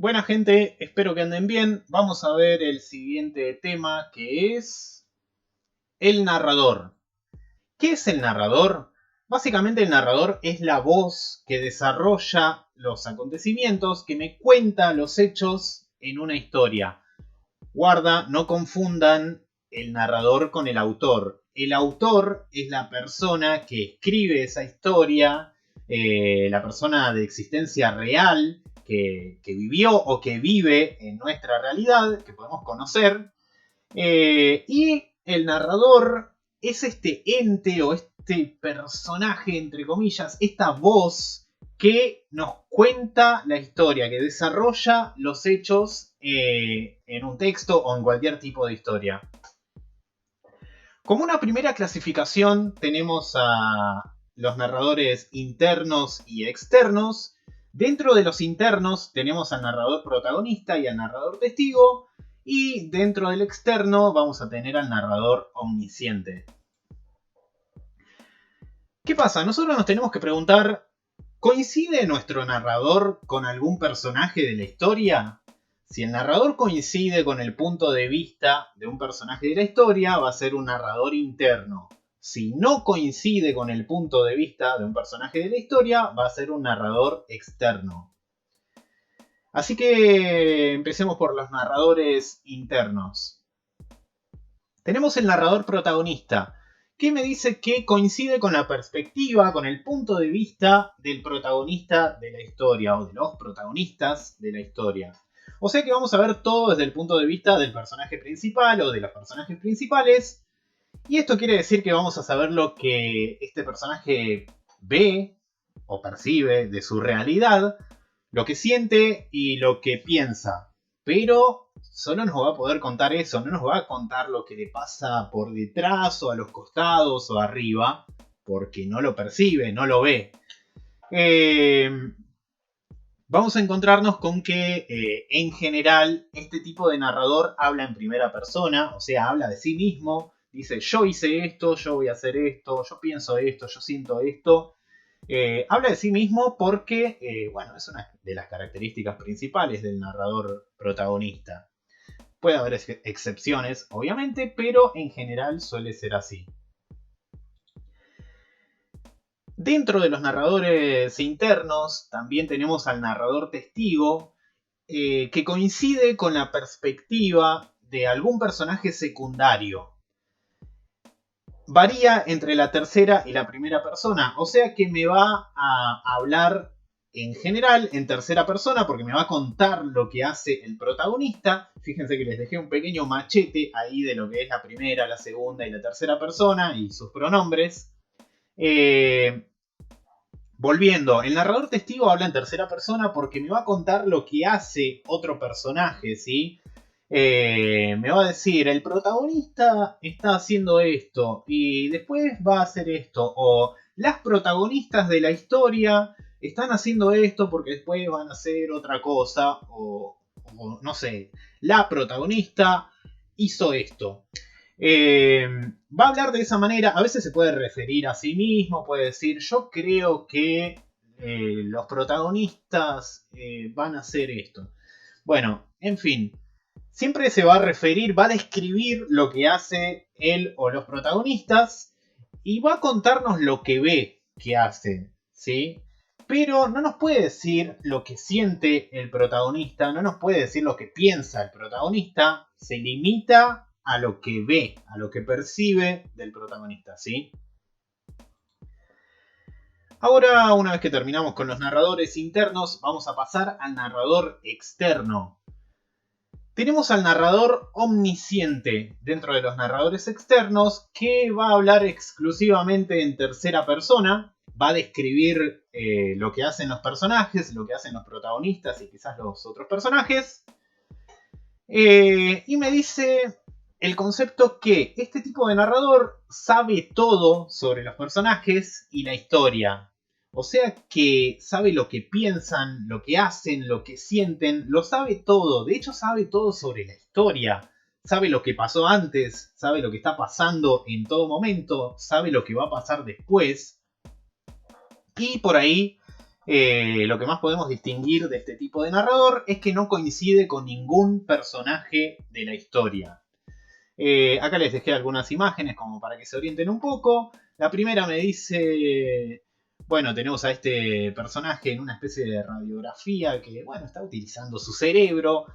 Buena gente, espero que anden bien. Vamos a ver el siguiente tema que es el narrador. ¿Qué es el narrador? Básicamente el narrador es la voz que desarrolla los acontecimientos, que me cuenta los hechos en una historia. Guarda, no confundan el narrador con el autor. El autor es la persona que escribe esa historia, la persona de existencia real que vivió o que vive en nuestra realidad, que podemos conocer. Y el narrador es este ente o este personaje, entre comillas, esta voz que nos cuenta la historia, que desarrolla los hechos en un texto o en cualquier tipo de historia. Como una primera clasificación tenemos a los narradores internos y externos. Dentro de los internos tenemos al narrador protagonista y al narrador testigo. Y dentro del externo vamos a tener al narrador omnisciente. ¿Qué pasa? Nosotros nos tenemos que preguntar, ¿coincide nuestro narrador con algún personaje de la historia? Si el narrador coincide con el punto de vista de un personaje de la historia, va a ser un narrador interno. Si no coincide con el punto de vista de un personaje de la historia, va a ser un narrador externo. Así que empecemos por los narradores internos. Tenemos el narrador protagonista, que me dice que coincide con la perspectiva, con el punto de vista del protagonista de la historia o de los protagonistas de la historia. O sea que vamos a ver todo desde el punto de vista del personaje principal o de los personajes principales. Y esto quiere decir que vamos a saber lo que este personaje ve o percibe de su realidad, lo que siente y lo que piensa. Pero solo nos va a poder contar eso, no nos va a contar lo que le pasa por detrás o a los costados o arriba, porque no lo percibe, no lo ve. Vamos a encontrarnos con que en general este tipo de narrador habla en primera persona, o sea, habla de sí mismo, dice yo hice esto, yo voy a hacer esto, yo pienso esto, yo siento esto. Habla de sí mismo porque, bueno, es una de las características principales del narrador protagonista. Puede haber excepciones, obviamente, pero en general suele ser así. Dentro de los narradores internos también tenemos al narrador testigo, que coincide con la perspectiva de algún personaje secundario. Varía entre la tercera y la primera persona, o sea que me va a hablar en general en tercera persona porque me va a contar lo que hace el protagonista. Fíjense que les dejé un pequeño machete ahí de lo que es la primera, la segunda y la tercera persona y sus pronombres. Volviendo, el narrador testigo habla en tercera persona porque me va a contar lo que hace otro personaje, ¿sí? Me va a decir, el protagonista está haciendo esto y después va a hacer esto, o las protagonistas de la historia están haciendo esto porque después van a hacer otra cosa, o no sé, la protagonista hizo esto. Va a hablar de esa manera, a veces se puede referir a sí mismo, puede decir, yo creo que los protagonistas van a hacer esto. Bueno, en fin, siempre se va a referir, va a describir lo que hace él o los protagonistas y va a contarnos lo que ve que hace, ¿sí? Pero no nos puede decir lo que siente el protagonista, no nos puede decir lo que piensa el protagonista, se limita a lo que ve, a lo que percibe del protagonista, ¿sí? Ahora, una vez que terminamos con los narradores internos, vamos a pasar al narrador externo. Tenemos al narrador omnisciente dentro de los narradores externos que va a hablar exclusivamente en tercera persona, va a describir lo que hacen los personajes, lo que hacen los protagonistas y quizás los otros personajes. Y me dice el concepto que este tipo de narrador sabe todo sobre los personajes y la historia. O sea que sabe lo que piensan, lo que hacen, lo que sienten, lo sabe todo. De hecho sabe todo sobre la historia. Sabe lo que pasó antes, sabe lo que está pasando en todo momento, sabe lo que va a pasar después. Y por ahí Lo que más podemos distinguir de este tipo de narrador es que no coincide con ningún personaje de la historia. Acá les dejé algunas imágenes como para que se orienten un poco. La primera me dice, bueno, tenemos a este personaje en una especie de radiografía que, bueno, está utilizando su cerebro,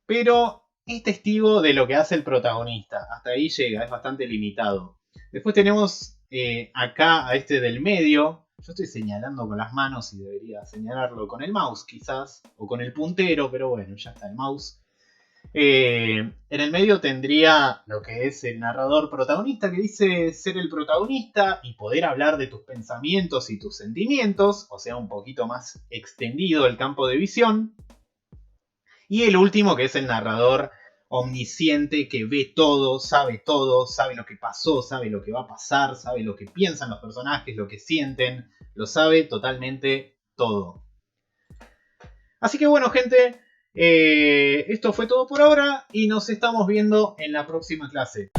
pero es testigo de lo que hace el protagonista. Hasta ahí llega, es bastante limitado. Después tenemos acá a este del medio. Yo estoy señalando con las manos y debería señalarlo con el mouse quizás, o con el puntero, pero bueno, ya está el mouse. En el medio tendría lo que es el narrador protagonista, que dice ser el protagonista y poder hablar de tus pensamientos y tus sentimientos, o sea, un poquito más extendido el campo de visión. Y el último, que es el narrador omnisciente que ve todo, sabe lo que pasó, sabe lo que va a pasar, sabe lo que piensan los personajes, lo que sienten, lo sabe totalmente todo. Así que bueno, gente, esto fue todo por ahora y nos estamos viendo en la próxima clase.